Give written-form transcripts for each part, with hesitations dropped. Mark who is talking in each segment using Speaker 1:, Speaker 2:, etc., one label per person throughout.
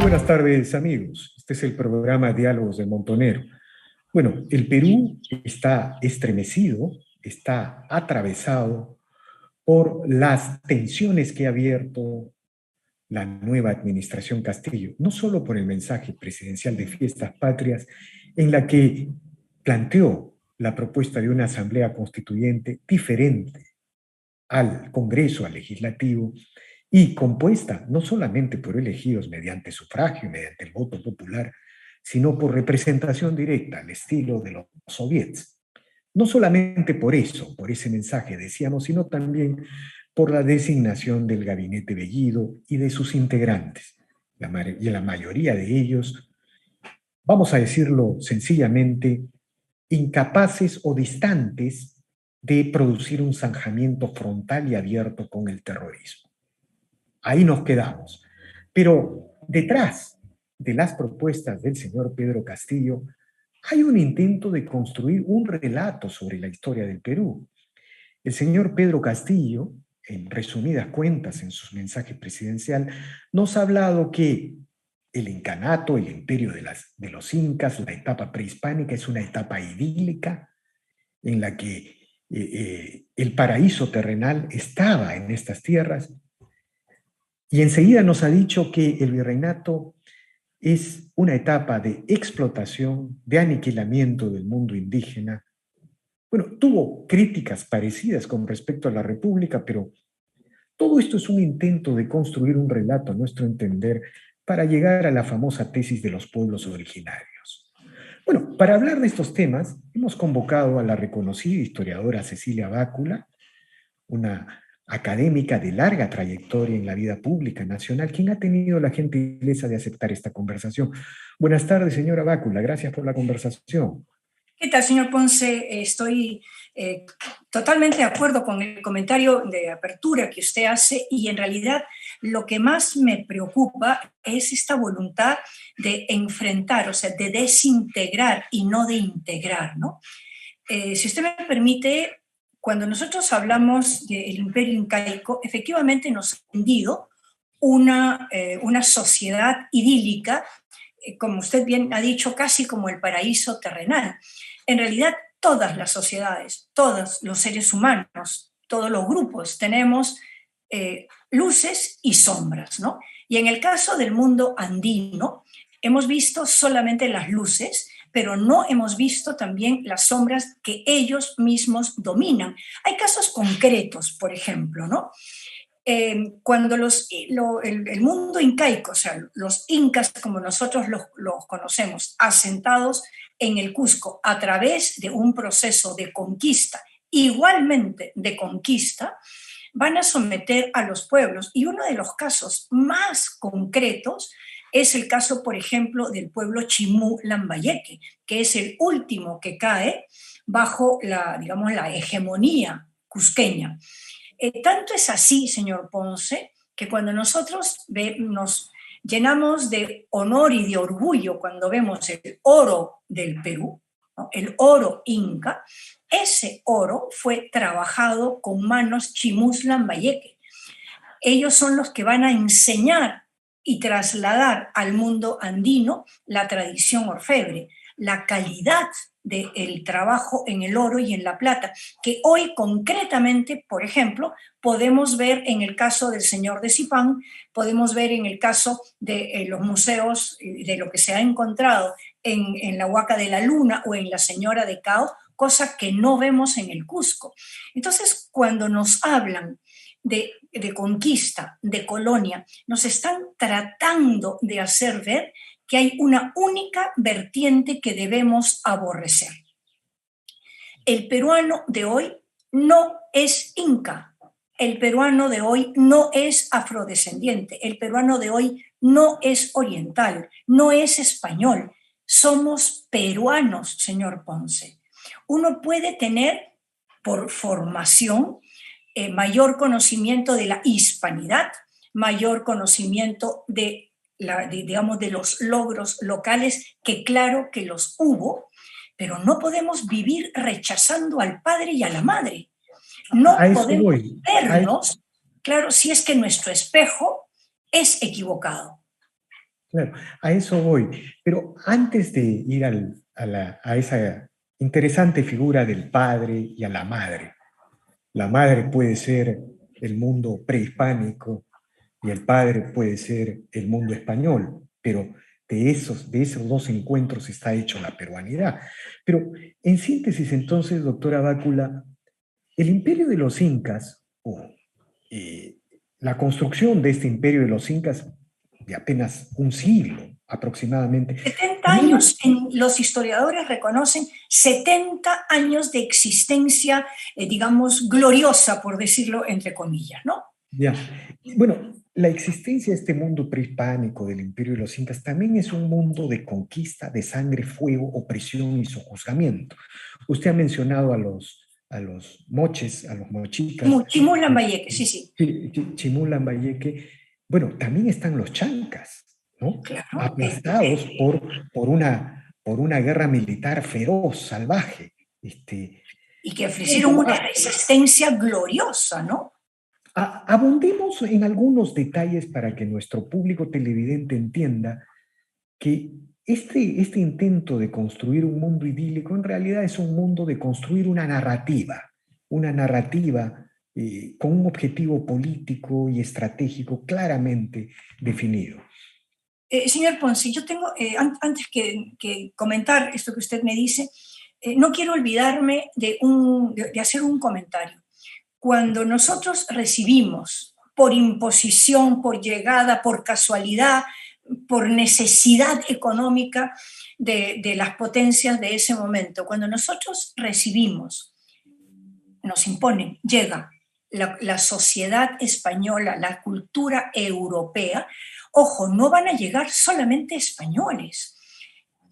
Speaker 1: Buenas tardes, amigos. Este es el programa Diálogos del Montonero. Bueno, el Perú está estremecido, está atravesado por las tensiones que ha abierto la nueva administración Castillo, no solo por el mensaje presidencial de Fiestas Patrias, en la que planteó la propuesta de una asamblea constituyente diferente al Congreso, al Legislativo, y compuesta no solamente por elegidos mediante sufragio, mediante el voto popular, sino por representación directa al estilo de los soviets. No solamente por eso, por ese mensaje decíamos, sino también por la designación del gabinete Bellido y de sus integrantes. Y la mayoría de ellos, vamos a decirlo sencillamente, incapaces o distantes de producir un zanjamiento frontal y abierto con el terrorismo. Ahí nos quedamos. Pero detrás de las propuestas del señor Pedro Castillo hay un intento de construir un relato sobre la historia del Perú. El señor Pedro Castillo, en resumidas cuentas en su mensaje presidencial, nos ha hablado que el incanato, el imperio de los incas, la etapa prehispánica es una etapa idílica en la que el paraíso terrenal estaba en estas tierras, y enseguida nos ha dicho que el virreinato es una etapa de explotación, de aniquilamiento del mundo indígena. Bueno, tuvo críticas parecidas con respecto a la República, pero todo esto es un intento de construir un relato, a nuestro entender, para llegar a la famosa tesis de los pueblos originarios. Bueno, para hablar de estos temas, hemos convocado a la reconocida historiadora Cecilia Bácula, una académica de larga trayectoria en la vida pública nacional, quien ha tenido la gentileza de aceptar esta conversación. Buenas tardes, señora Bácula, gracias por la conversación.
Speaker 2: ¿Qué tal, señor Ponce? Estoy totalmente de acuerdo con el comentario de apertura que usted hace, y en realidad lo que más me preocupa es esta voluntad de enfrentar, o sea, de desintegrar y no de integrar, ¿no? Si usted me permite, cuando nosotros hablamos del imperio incaico, efectivamente nos ha vendido una sociedad idílica, como usted bien ha dicho, casi como el paraíso terrenal. En realidad, todas las sociedades, todos los seres humanos, todos los grupos tenemos luces y sombras, ¿no? Y en el caso del mundo andino, hemos visto solamente las luces, pero no hemos visto también las sombras que ellos mismos dominan. Hay casos concretos, por ejemplo, ¿no? Cuando el mundo incaico, o sea, los incas como nosotros los conocemos, asentados en el Cusco a través de un proceso de conquista, igualmente de conquista, van a someter a los pueblos. Y uno de los casos más concretos es el caso, por ejemplo, del pueblo Chimú Lambayeque, que es el último que cae bajo digamos, la hegemonía cusqueña. Tanto es así, señor Ponce, que cuando nosotros nos llenamos de honor y de orgullo cuando vemos el oro del Perú, ¿no? El oro inca, ese oro fue trabajado con manos chimús lambayeque. Ellos son los que van a enseñar y trasladar al mundo andino la tradición orfebre, la calidad del trabajo en el oro y en la plata, que hoy concretamente, por ejemplo, podemos ver en el caso del señor de Zipán, podemos ver en el caso de los museos, de lo que se ha encontrado en la Huaca de la Luna o en la Señora de Cao, cosa que no vemos en el Cusco. Entonces, cuando nos hablan de conquista, de colonia, nos están tratando de hacer ver que hay una única vertiente que debemos aborrecer. El peruano de hoy no es inca, el peruano de hoy no es afrodescendiente, el peruano de hoy no es oriental, no es español, somos peruanos, señor Ponce. Uno puede tener por formación mayor conocimiento de la hispanidad, mayor conocimiento digamos, de los logros locales, que claro que los hubo, pero no podemos vivir rechazando al padre y a la madre. No podemos vernos, claro, si es que nuestro espejo es equivocado.
Speaker 1: claro, a eso voy. Pero antes de ir a esa interesante figura del padre y a la madre puede ser el mundo prehispánico y el padre puede ser el mundo español, pero de esos dos encuentros está hecho la peruanidad. Pero en síntesis, entonces, doctora Bácula, el imperio de los incas, o eh, la construcción de este imperio de los incas de apenas un siglo aproximadamente,
Speaker 2: 70
Speaker 1: también,
Speaker 2: años, los historiadores reconocen 70 años de existencia, digamos, gloriosa, por decirlo entre comillas, ¿no?
Speaker 1: ya, bueno, la existencia de este mundo prehispánico del imperio de los incas también es un mundo de conquista, de sangre, fuego, opresión y sojuzgamiento. Usted ha mencionado a los moches, a los mochicas,
Speaker 2: Chimú Lambayeque, sí, sí,
Speaker 1: Chimulambayeque. Bueno, también están los chancas, ¿no?
Speaker 2: claro.
Speaker 1: Aplastados por una guerra militar feroz, salvaje.
Speaker 2: Y que
Speaker 1: Un
Speaker 2: ofrecieron
Speaker 1: poco,
Speaker 2: una resistencia gloriosa, ¿no?
Speaker 1: abundemos en algunos detalles para que nuestro público televidente entienda que este intento de construir un mundo idílico en realidad es un mundo de construir una narrativa con un objetivo político y estratégico claramente definido.
Speaker 2: Señor Ponce, yo tengo, antes que comentar esto que usted me dice, no quiero olvidarme de hacer un comentario. Cuando nosotros recibimos por imposición, por llegada, por casualidad, por necesidad económica de las potencias de ese momento, cuando nosotros recibimos, nos imponen, llega la sociedad española, la cultura europea, ojo, no van a llegar solamente españoles.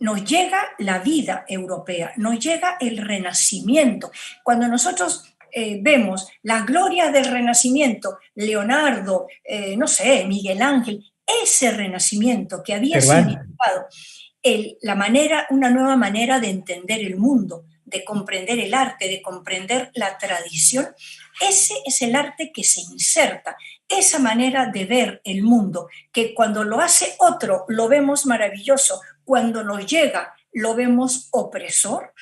Speaker 2: Nos llega la vida europea, nos llega el Renacimiento. Cuando nosotros vemos la gloria del Renacimiento, Leonardo, no sé, Miguel Ángel, ese Renacimiento que había
Speaker 1: Cervantes.
Speaker 2: significado una nueva manera de entender el mundo, de comprender el arte, de comprender la tradición, ese es el arte que se inserta, esa manera de ver el mundo, que cuando lo hace otro lo vemos maravilloso, cuando nos llega lo vemos opresor.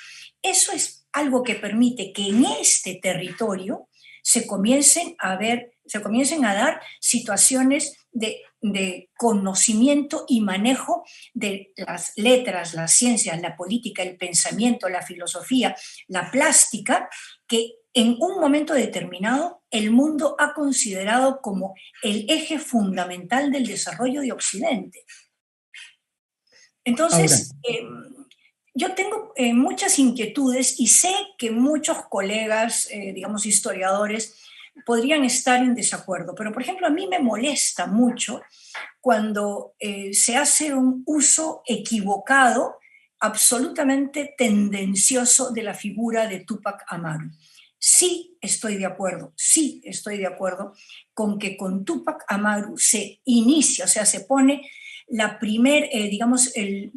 Speaker 2: Eso es algo que permite que en este territorio se comiencen a dar situaciones de conocimiento y manejo de las letras, las ciencias, la política, el pensamiento, la filosofía, la plástica, que en un momento determinado el mundo ha considerado como el eje fundamental del desarrollo de Occidente.
Speaker 1: Ahora,
Speaker 2: Entonces, yo tengo muchas inquietudes y sé que muchos colegas, digamos, historiadores, podrían estar en desacuerdo, pero por ejemplo, a mí me molesta mucho cuando se hace un uso equivocado, absolutamente tendencioso de la figura de Túpac Amaru. Sí estoy de acuerdo con que con Túpac Amaru se inicia, o sea, se pone digamos, el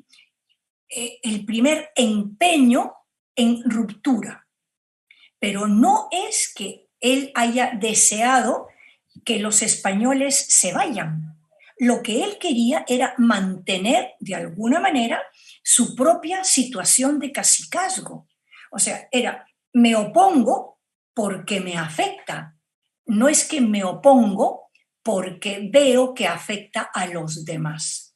Speaker 2: primer empeño en ruptura, pero no es que él haya deseado que los españoles se vayan. Lo que él quería era mantener de alguna manera su propia situación de cacicazgo. O sea, me opongo porque me afecta. No es que me opongo porque veo que afecta a los demás.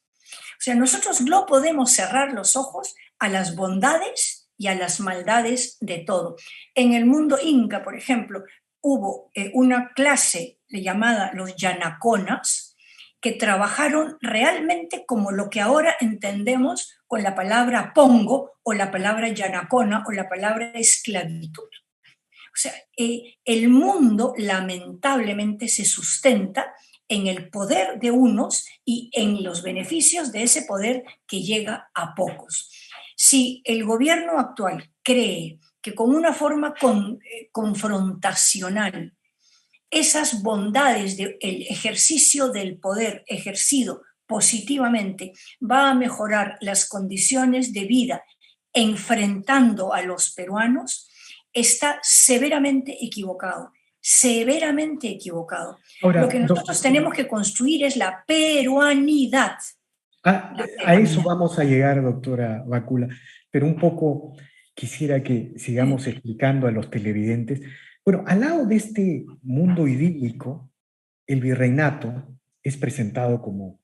Speaker 2: O sea, nosotros no podemos cerrar los ojos a las bondades y a las maldades de todo. En el mundo inca, por ejemplo, hubo una clase llamada los yanaconas que trabajaron realmente como lo que ahora entendemos con la palabra pongo o la palabra yanacona o la palabra esclavitud. O sea, el mundo lamentablemente se sustenta en el poder de unos y en los beneficios de ese poder que llega a pocos. Si el gobierno actual cree que con una forma confrontacional esas bondades del ejercicio del poder ejercido positivamente va a mejorar las condiciones de vida enfrentando a los peruanos, está severamente equivocado, severamente equivocado. Lo
Speaker 1: ahora,
Speaker 2: que nosotros tenemos que construir es la peruanidad.
Speaker 1: A eso vamos a llegar, doctora Bácula, pero un poco quisiera que sigamos explicando a los televidentes. Bueno, al lado de este mundo idílico, el virreinato es presentado como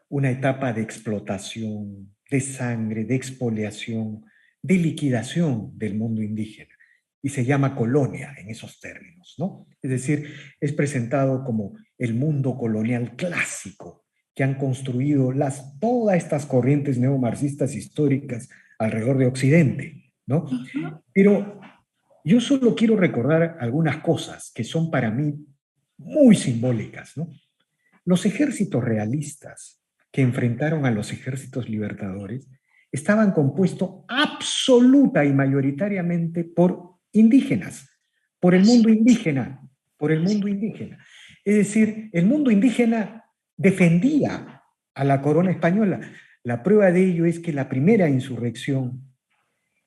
Speaker 1: una etapa de explotación, de sangre, de expoliación, de liquidación del mundo indígena. Y se llama colonia en esos términos, ¿no? Es decir, es presentado como el mundo colonial clásico que han construido todas estas corrientes neomarxistas históricas alrededor de Occidente, ¿no? Pero yo solo quiero recordar algunas cosas que son para mí muy simbólicas, ¿no? Los ejércitos realistas que enfrentaron a los ejércitos libertadores estaban compuestos absoluta y mayoritariamente por indígenas, por el mundo indígena, por el mundo indígena. Es decir, el mundo indígena defendía a la corona española. La prueba de ello es que la primera insurrección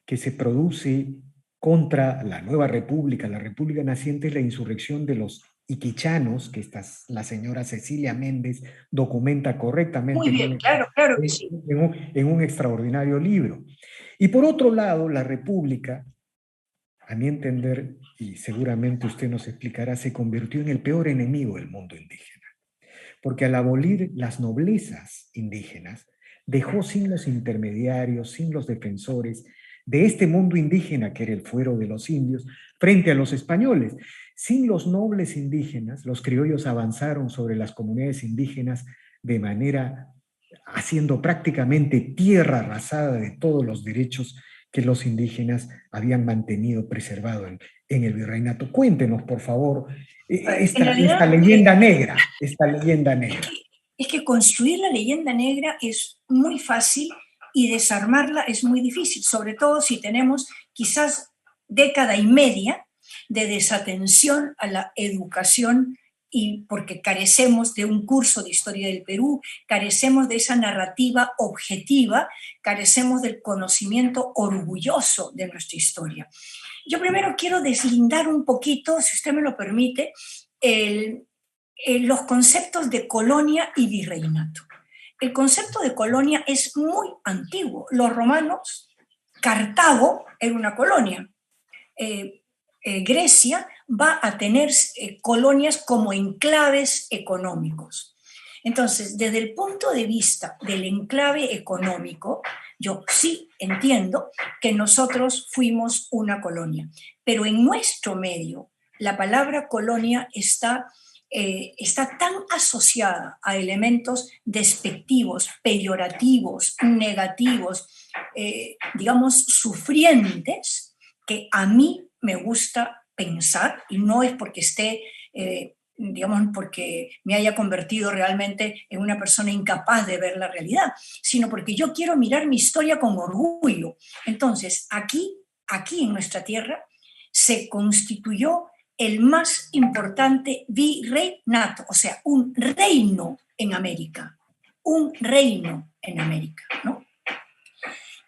Speaker 1: que se produce contra la nueva república, la república naciente, es la insurrección de los iquichanos, que la señora Cecilia Méndez documenta correctamente.
Speaker 2: Muy bien, claro, claro que sí.
Speaker 1: En un extraordinario libro. Y por otro lado, la república, a mi entender, y seguramente usted nos explicará, se convirtió en el peor enemigo del mundo indígena. Porque al abolir las noblezas indígenas, dejó sin los intermediarios, sin los defensores de este mundo indígena que era el fuero de los indios, frente a los españoles. Sin los nobles indígenas, los criollos avanzaron sobre las comunidades indígenas de manera haciendo prácticamente tierra arrasada de todos los derechos que los indígenas habían mantenido preservado en el virreinato. Cuéntenos, por favor, esta leyenda negra, esta leyenda negra.
Speaker 2: Es que construir la leyenda negra es muy fácil y desarmarla es muy difícil, sobre todo si tenemos quizás década y media de desatención a la educación y porque carecemos de un curso de historia del Perú, carecemos de esa narrativa objetiva, carecemos del conocimiento orgulloso de nuestra historia. Yo primero quiero deslindar un poquito, si usted me lo permite, los conceptos de colonia y virreinato. El concepto de colonia es muy antiguo. Los romanos, Cartago era una colonia. Grecia va a tener colonias como enclaves económicos. Entonces, desde el punto de vista del enclave económico, yo sí entiendo que nosotros fuimos una colonia, pero en nuestro medio la palabra colonia está tan asociada a elementos despectivos, peyorativos, negativos, digamos, sufrientes, que a mí me gusta pensar, y no es porque esté, digamos, porque me haya convertido realmente en una persona incapaz de ver la realidad, sino porque yo quiero mirar mi historia con orgullo. Entonces, aquí en nuestra tierra, se constituyó el más importante virreinato, o sea, un reino en América, ¿no?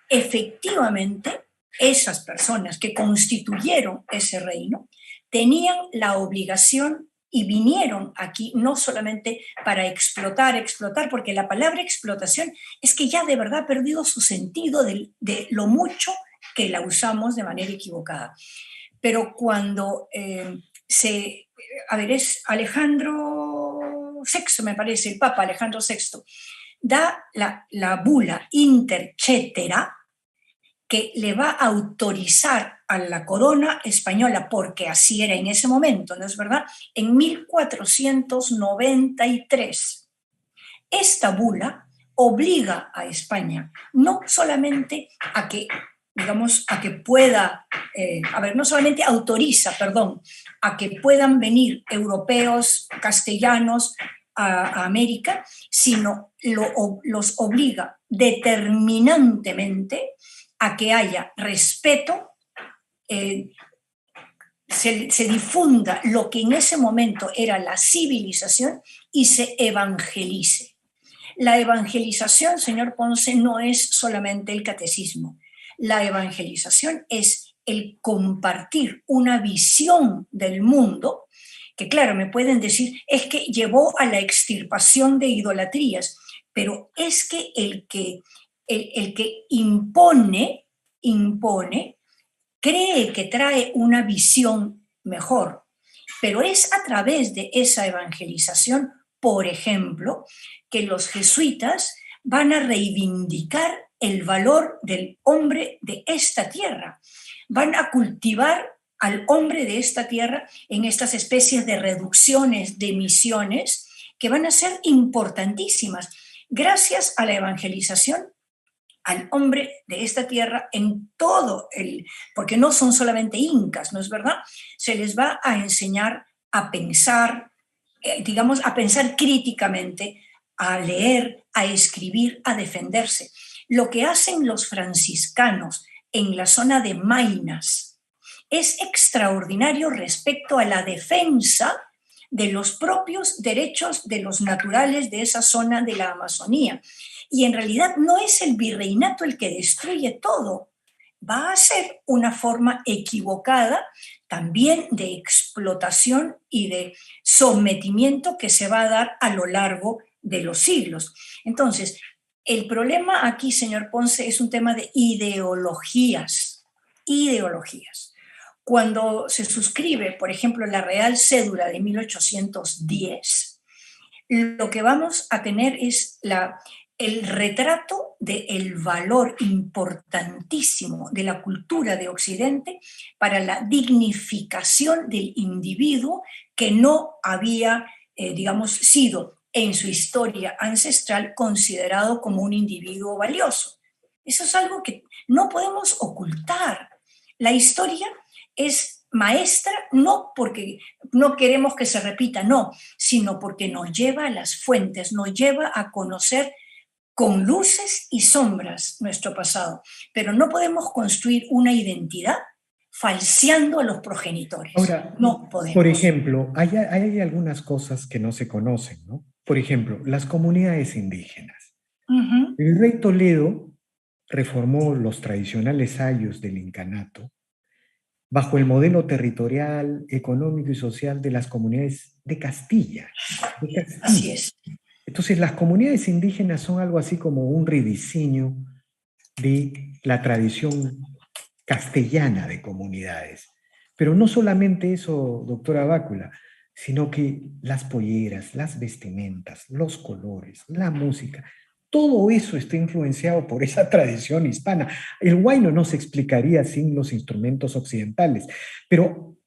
Speaker 2: Efectivamente, esas personas que constituyeron ese reino tenían la obligación y vinieron aquí no solamente para explotar, porque la palabra explotación es que ya de verdad ha perdido su sentido de lo mucho que la usamos de manera equivocada. Pero cuando es Alejandro VI, me parece, el Papa Alejandro VI, da la bula Inter Cetera, que le va a autorizar a la corona española, porque así era en ese momento, ¿no es verdad?, en 1493. Esta bula obliga a España no solamente a que, digamos, a que pueda, no solamente autoriza, a que puedan venir europeos, castellanos a América, sino los obliga determinantemente a que haya respeto, se difunda lo que en ese momento era la civilización y se evangelice. La evangelización, señor Ponce, no es solamente el catecismo. La evangelización es el compartir una visión del mundo que, claro, me pueden decir, es que llevó a la extirpación de idolatrías, pero es que el que impone, cree que trae una visión mejor, pero es a través de esa evangelización, por ejemplo, que los jesuitas van a reivindicar el valor del hombre de esta tierra, van a cultivar al hombre de esta tierra en estas especies de reducciones, de misiones, que van a ser importantísimas. Gracias a la evangelización, al hombre de esta tierra en todo porque no son solamente incas, ¿no es verdad? Se les va a enseñar a pensar, digamos, a pensar críticamente, a leer, a escribir, a defenderse. Lo que hacen los franciscanos en la zona de Maynas es extraordinario respecto a la defensa de los propios derechos de los naturales de esa zona de la Amazonía. Y en realidad no es el virreinato el que destruye todo, va a ser una forma equivocada también de explotación y de sometimiento que se va a dar a lo largo de los siglos. Entonces, el problema aquí, señor Ponce, es un tema de ideologías. Cuando se suscribe, por ejemplo, la Real Cédula de 1810, lo que vamos a tener es el retrato del valor importantísimo de la cultura de Occidente para la dignificación del individuo que no había, digamos, sido en su historia ancestral considerado como un individuo valioso. Eso es algo que no podemos ocultar. La historia es maestra no porque no queremos que se repita, no, sino porque nos lleva a las fuentes, nos lleva a conocer con luces y sombras nuestro pasado, pero no podemos construir una identidad falseando a los progenitores.
Speaker 1: Ahora,
Speaker 2: no podemos.
Speaker 1: por ejemplo, hay algunas cosas que no se conocen, ¿no? Por ejemplo, las comunidades indígenas. El rey Toledo reformó los tradicionales ayos del incanato bajo el modelo territorial, económico y social de las comunidades de Castilla.
Speaker 2: Así es.
Speaker 1: Entonces, las comunidades indígenas son algo así como un rediseño de la tradición castellana de comunidades. Pero no solamente eso, doctora Bácula, sino que las polleras, las vestimentas, los colores, la música, todo eso está influenciado por esa tradición hispana. El huayno no se explicaría sin los instrumentos occidentales, pero,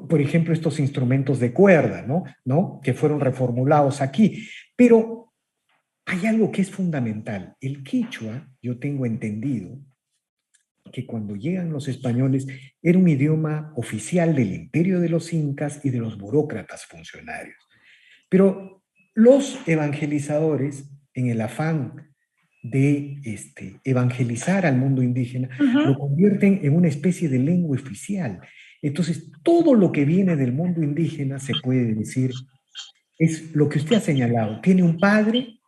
Speaker 1: por ejemplo, estos instrumentos de cuerda, ¿no? Que fueron reformulados aquí. Pero hay algo que es fundamental. El quechua, yo tengo entendido, que cuando llegan los españoles era un idioma oficial del imperio de los incas y de los burócratas funcionarios. Pero los evangelizadores, en el afán de evangelizar al mundo indígena, lo convierten en una especie de lengua oficial. Entonces, todo lo que viene del mundo indígena, se puede decir, es lo que usted ha señalado. Tiene un padre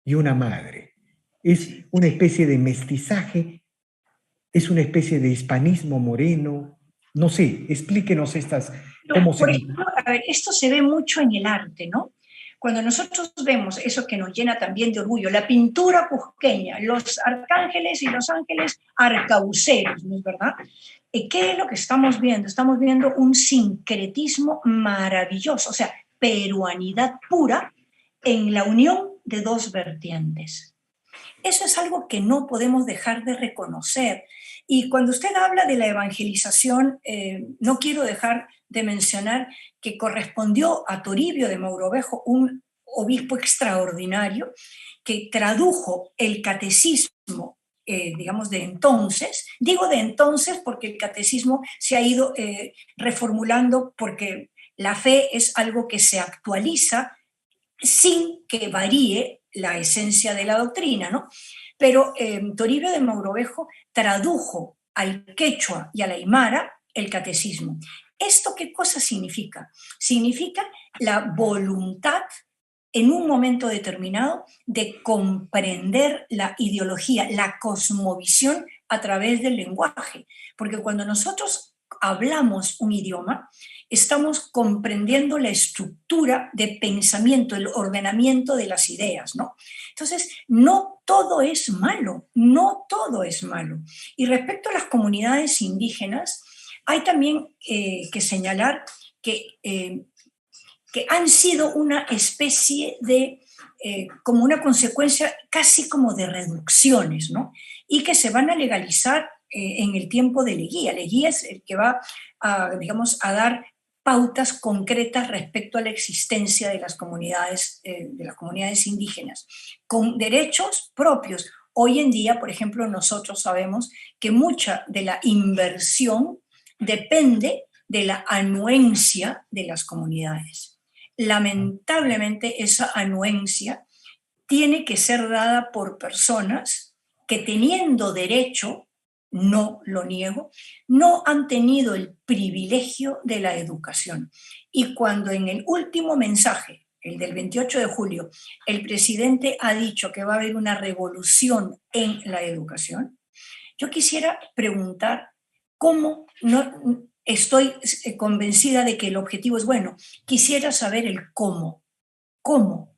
Speaker 1: y una madre. Es una especie de mestizaje, es una especie de hispanismo moreno. No sé, explíquenos estas.
Speaker 2: Por ejemplo, a ver, esto se ve mucho en el arte, ¿no? Cuando nosotros vemos eso que nos llena también de orgullo, la pintura cusqueña, los arcángeles y los ángeles arcabuceros, ¿no es verdad? ¿Qué es lo que estamos viendo? Estamos viendo un sincretismo maravilloso, o sea, peruanidad pura en la unión de dos vertientes. Eso es algo que no podemos dejar de reconocer. Y cuando usted habla de la evangelización, no quiero dejar de mencionar que correspondió a Toribio de Mogrovejo, un obispo extraordinario, que tradujo el catecismo, digamos, de entonces. Digo de entonces porque el catecismo se ha ido reformulando, porque la fe es algo que se actualiza sin que varíe la esencia de la doctrina, ¿no? Pero Toribio de Mogrovejo tradujo al quechua y al aymara el catecismo. ¿Esto qué cosa significa? Significa la voluntad en un momento determinado de comprender la ideología, la cosmovisión a través del lenguaje. Porque cuando nosotros hablamos un idioma, estamos comprendiendo la estructura de pensamiento, el ordenamiento de las ideas, ¿no? Entonces, no todo es malo, no todo es malo. Y respecto a las comunidades indígenas, hay también que señalar que han sido una especie de, como una consecuencia casi como de reducciones, ¿no? Y que se van a legalizar en el tiempo de Leguía. Leguía es el que va a, digamos, a dar pautas concretas respecto a la existencia de las comunidades indígenas, con derechos propios. Hoy en día, por ejemplo, nosotros sabemos que mucha de la inversión depende de la anuencia de las comunidades. Lamentablemente, esa anuencia tiene que ser dada por personas que, teniendo derecho, no lo niego, no han tenido el privilegio de la educación. Y cuando en el último mensaje, el del 28 de julio, el presidente ha dicho que va a haber una revolución en la educación, yo quisiera preguntar cómo, no estoy convencida de que el objetivo es bueno, quisiera saber el cómo. ¿Cómo?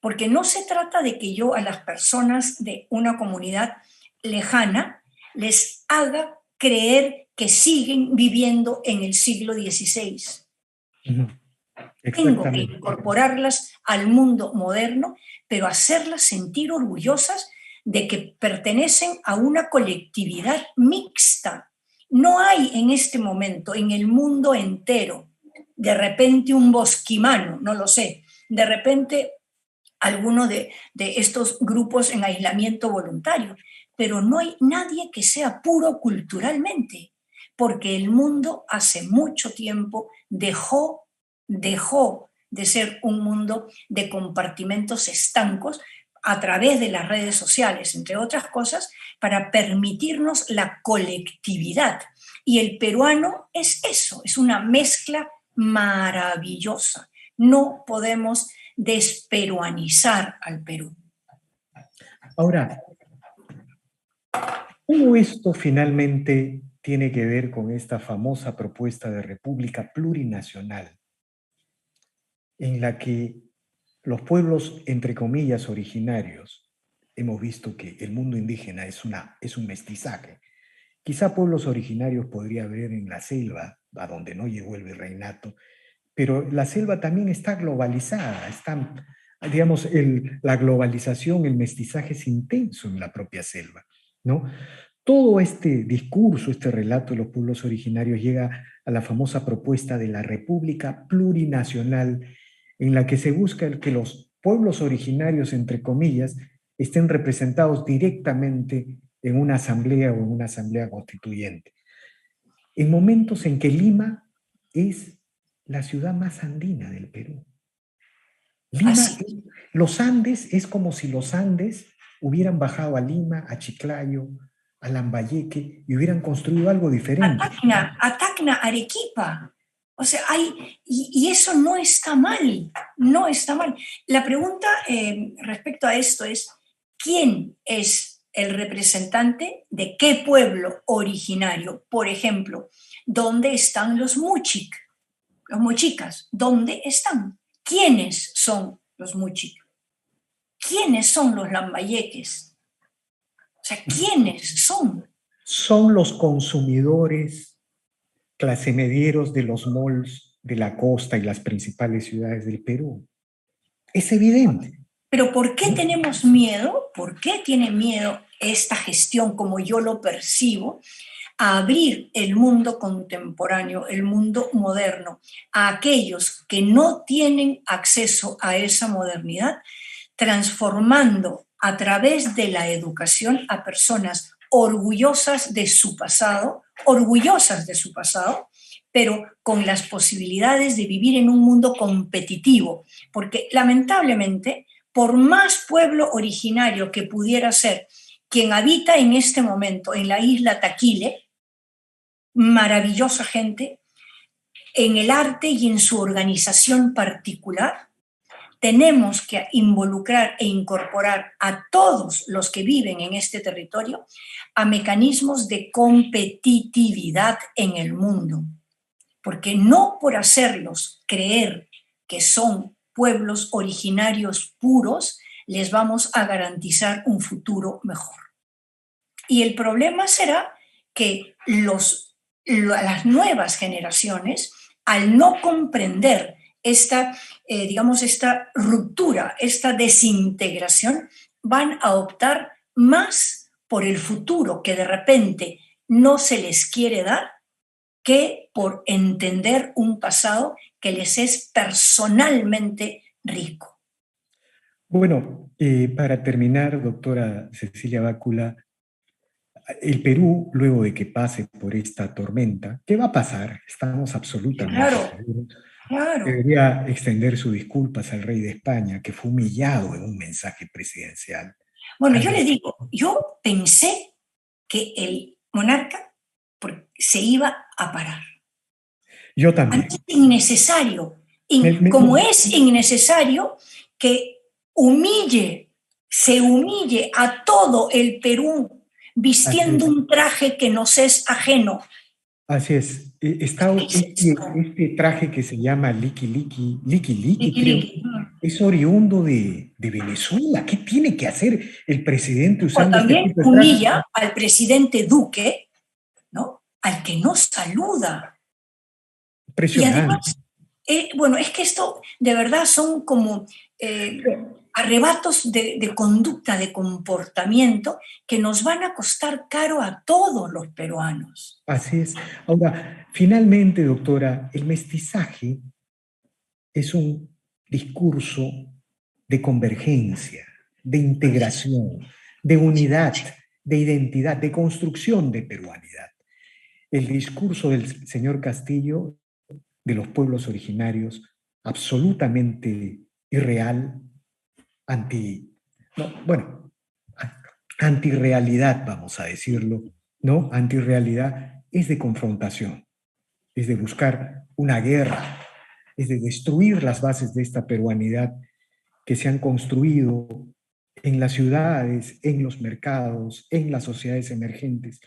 Speaker 2: Porque no se trata de que yo a las personas de una comunidad lejana les haga creer que siguen viviendo en el siglo XVI. Tengo que incorporarlas al mundo moderno, pero hacerlas sentir orgullosas de que pertenecen a una colectividad mixta. No hay en este momento, en el mundo entero, de repente un bosquimano, no lo sé, de repente alguno de estos grupos en aislamiento voluntario, pero no hay nadie que sea puro culturalmente, porque el mundo hace mucho tiempo dejó de ser un mundo de compartimentos estancos a través de las redes sociales, entre otras cosas, para permitirnos la colectividad. Y el peruano es eso, es una mezcla maravillosa. No podemos desperuanizar al Perú.
Speaker 1: Ahora, ¿cómo esto finalmente tiene que ver con esta famosa propuesta de república plurinacional, en la que los pueblos, entre comillas, originarios, hemos visto que el mundo indígena es un mestizaje? Quizá pueblos originarios podría haber en la selva, a donde no llegó el virreinato, pero la selva también está globalizada, digamos, la globalización, el mestizaje es intenso en la propia selva, ¿no? Todo este discurso, este relato de los pueblos originarios llega a la famosa propuesta de la República Plurinacional, en la que se busca que los pueblos originarios, entre comillas, estén representados directamente en una asamblea o en una asamblea constituyente. En momentos en que Lima es la ciudad más andina del Perú. Los Andes es como si los Andes hubieran bajado a Lima, a Chiclayo, a Lambayeque y hubieran construido algo diferente.
Speaker 2: A Tacna, Arequipa. O sea, y eso no está mal, no está mal. La pregunta respecto a esto es, ¿quién es el representante de qué pueblo originario? Por ejemplo, ¿dónde están los Muchic? Los Muchicas, ¿dónde están? ¿Quiénes son los Muchic? ¿Quiénes son los Lambayeques? O sea, ¿quiénes son?
Speaker 1: Son los consumidores clase medieros de los malls de la costa y las principales ciudades del Perú. Es evidente.
Speaker 2: Pero ¿por qué tenemos miedo? ¿Por qué tiene miedo esta gestión, como yo lo percibo, a abrir el mundo contemporáneo, el mundo moderno, a aquellos que no tienen acceso a esa modernidad, transformando a través de la educación a personas orgullosas de su pasado, pero con las posibilidades de vivir en un mundo competitivo? Porque lamentablemente, por más pueblo originario que pudiera ser quien habita en este momento en la isla Taquile, maravillosa gente, en el arte y en su organización particular, tenemos que involucrar e incorporar a todos los que viven en este territorio a mecanismos de competitividad en el mundo, porque no por hacerlos creer que son pueblos originarios puros les vamos a garantizar un futuro mejor. Y el problema será que las nuevas generaciones, al no comprender esta ruptura, esta desintegración, van a optar más por el futuro que de repente no se les quiere dar que por entender un pasado que les es personalmente rico.
Speaker 1: Bueno, para terminar, doctora Cecilia Bácula, el Perú, luego de que pase por esta tormenta, ¿qué va a pasar? Estamos absolutamente seguros.
Speaker 2: Claro.
Speaker 1: Debería extender sus disculpas al rey de España, que fue humillado en un mensaje presidencial.
Speaker 2: Bueno, yo le digo, yo pensé que el monarca se iba a parar.
Speaker 1: Yo también.
Speaker 2: Es innecesario. Como es innecesario que se humille a todo el Perú vistiendo un traje que nos es ajeno.
Speaker 1: Así es. Está este traje que se llama Liki, creo, es oriundo de Venezuela. ¿Qué tiene que hacer el presidente usando
Speaker 2: también
Speaker 1: este tipo de
Speaker 2: humilla al presidente Duque, ¿no? Al que no saluda.
Speaker 1: Impresionante.
Speaker 2: Y además, es que esto de verdad son como arrebatos de conducta, de comportamiento que nos van a costar caro a todos los peruanos.
Speaker 1: Así es. Ahora, finalmente, doctora, el mestizaje es un discurso de convergencia, de integración, de unidad, de identidad, de construcción de peruanidad. El discurso del señor Castillo de los pueblos originarios, absolutamente irreal, antirrealidad, vamos a decirlo, ¿no? Antirrealidad es de confrontación, es de buscar una guerra, es de destruir las bases de esta peruanidad que se han construido en las ciudades, en los mercados, en las sociedades emergentes.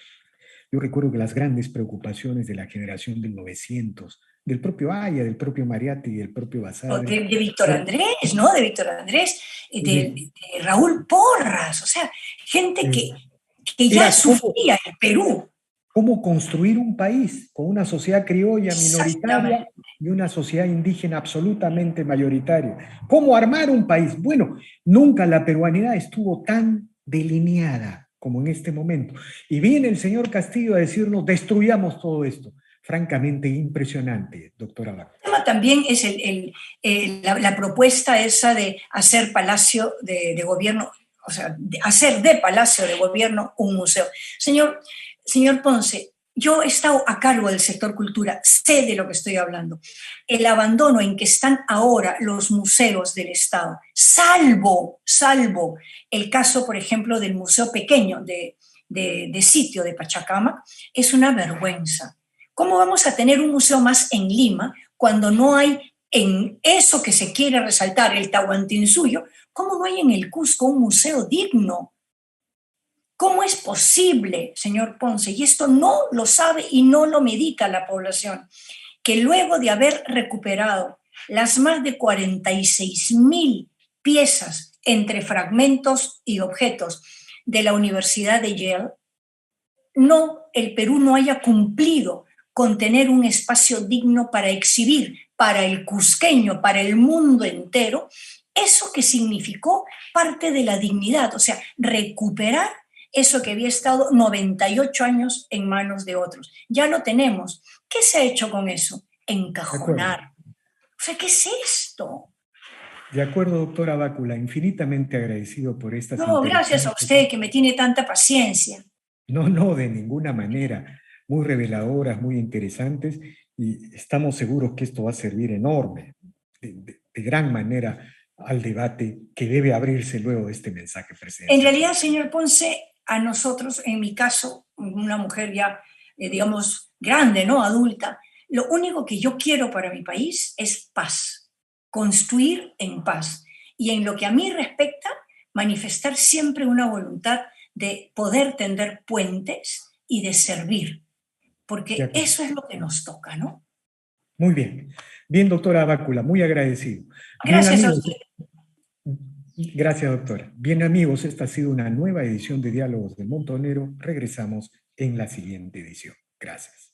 Speaker 1: Yo recuerdo que las grandes preocupaciones de la generación del 900, del propio Aya, del propio Mariátegui, del propio Basadre.
Speaker 2: De Víctor Andrés, ¿no? De Víctor Andrés, de Raúl Porras, o sea, gente que ya sufría el Perú.
Speaker 1: ¿Cómo construir un país con una sociedad criolla minoritaria y una sociedad indígena absolutamente mayoritaria? ¿Cómo armar un país? Bueno, nunca la peruanidad estuvo tan delineada como en este momento. Y viene el señor Castillo a decirnos, destruyamos todo esto. Francamente impresionante, doctora Bácula.
Speaker 2: El tema también es la propuesta esa de hacer Palacio de Gobierno, o sea, hacer de Palacio de Gobierno un museo. Señor Ponce, yo he estado a cargo del sector cultura, sé de lo que estoy hablando. El abandono en que están ahora los museos del Estado, salvo el caso, por ejemplo, del Museo Pequeño de Sitio de Pachacama, es una vergüenza. ¿Cómo vamos a tener un museo más en Lima cuando no hay en eso que se quiere resaltar, el Tahuantinsuyo? ¿Cómo no hay en el Cusco un museo digno? ¿Cómo es posible, señor Ponce, y esto no lo sabe y no lo medita la población, que luego de haber recuperado las más de 46,000 piezas entre fragmentos y objetos de la Universidad de Yale, el Perú no haya cumplido con tener un espacio digno para exhibir para el cusqueño, para el mundo entero, eso que significó parte de la dignidad, o sea, recuperar eso que había estado 98 años en manos de otros. Ya lo tenemos. ¿Qué se ha hecho con eso? Encajonar. O sea, ¿qué es esto?
Speaker 1: De acuerdo, doctora Bácula, infinitamente agradecido por estas
Speaker 2: No, gracias a usted que me tiene tanta paciencia.
Speaker 1: No, de ninguna manera. Muy reveladoras, muy interesantes, y estamos seguros que esto va a servir enorme, de gran manera, al debate que debe abrirse luego de este mensaje presidencial.
Speaker 2: En realidad, señor Ponce, a nosotros, en mi caso, una mujer ya, digamos, grande, ¿no? Adulta, lo único que yo quiero para mi país es paz, construir en paz. y en lo que a mí respecta, manifestar siempre una voluntad de poder tender puentes y de servir, porque eso es lo que nos toca, ¿no?
Speaker 1: Muy bien. Bien, doctora Bácula, muy agradecido. Bien,
Speaker 2: Gracias a
Speaker 1: amigos.
Speaker 2: usted.
Speaker 1: Gracias, doctora. Bien, amigos, esta ha sido una nueva edición de Diálogos del Montonero. Regresamos en la siguiente edición. Gracias.